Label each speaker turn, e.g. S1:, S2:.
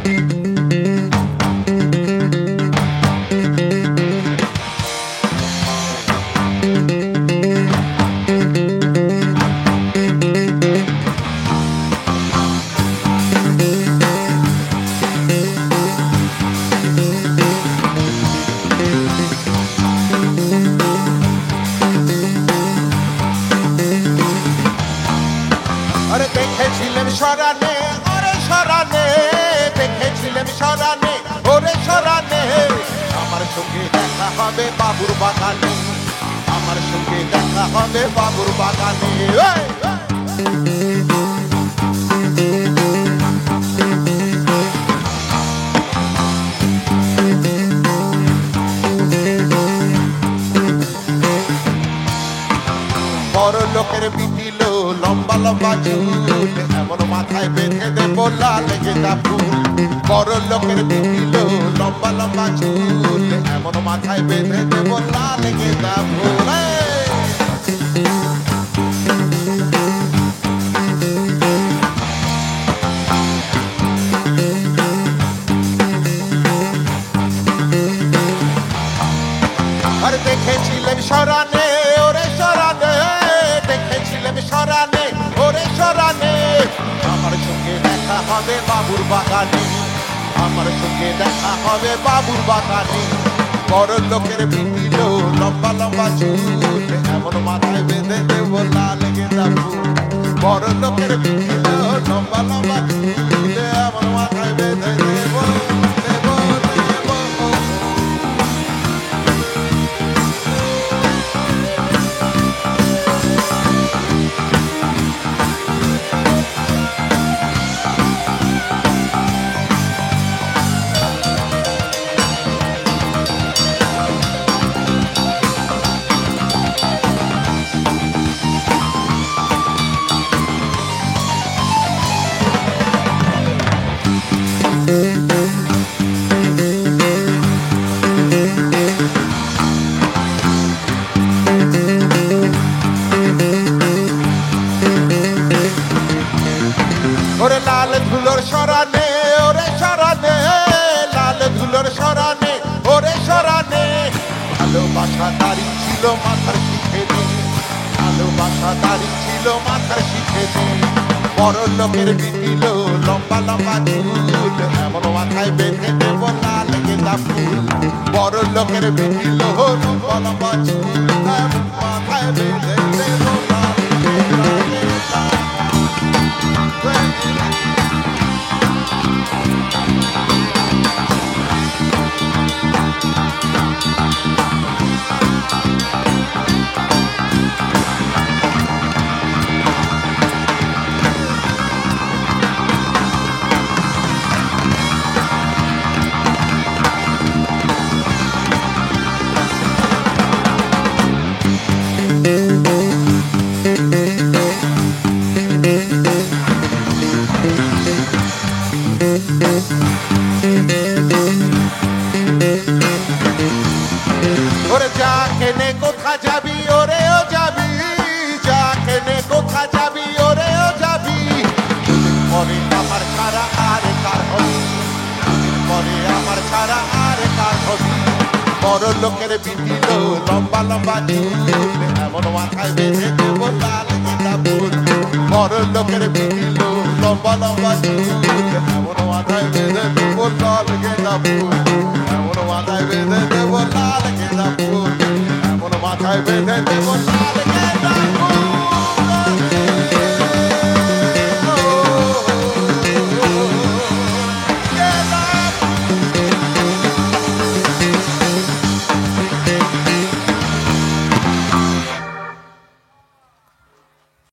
S1: আরে দেখেছিলাম সরানে ওরে সরানে, দেখেছিলাম সরানে ওরে সরানে, আমার সঙ্গে দেখা হবে বাবুর বাগানে, আমার সঙ্গে দেখা হবে বাবুর বাগানে। বড় লোকের বিটিল লম্বা লম্বা চুল, এমন মাথায় বেঁধে দেব লাল গেঁদা ফুল। বড় লোকের বিটিল লম্বা লম্বা চুল, এমন মাথায় বেঁধে দেব লাল গেঁদা ফুল। আর দেখেছিলেন সরানে ওরে সরানে, দেখেছিলেন সরানে ওরে সরানে, আমার সঙ্গে দেখা হবে বাবুর বাগানে, আমার সঙ্গে দেখা হবে বাবুর বাগানে। বড় লোকের বিটিল লম্বা লম্বা চুল, এমন মাথায় বেঁধে দেব লাল গেঁদা ফুল। বড় লোকের বিটিল লম্বা লম্বা চুল, এমন মাথায় বেঁধে দেব দেব দেব। ওরে লাল ধুলোর সরানে ওরে সরানে, লাল ধুলোর সরানে ওরে সরানে, ভালোবাসা দাড়ি ছিল মাথার শিখে নে, ভালোবাসা দাড়ি ছিল মাথার শিখে নে। বড় লোকের বিটিল লম্বা লম্বা চুল, এমন মাথায় বেঁধে দেব লাল গেঁদা ফুল। বড় লোকের বিটিল লম্বা লম্বা চুল, এমন মাথায় বেঁধে দেব লাল গেঁদা ফুল। ওরে যা কেনে কোথা যাবি ওরে ও যাবি, যা কেনে কোথা যাবি ওরে ও যাবি, পরে আমার ছাড়া আর কার হবি, পরে আমার ছাড়া আর কার হবি। বড় লোকের বিটিল লম্বা লম্বা চুল, এমন মাথায় বেঁধে দেব লাল গেঁদা ফুল। বড় লোকের বিটিল লম্বা লম্বা চুল, এমন মাথায় বেঁধে দেব লাল গেঁদা ফুল, এমন মাথায় বেঁধে দেব লাল গেঁদা ফুল, এমন মাথায় বেঁধে দেব লাল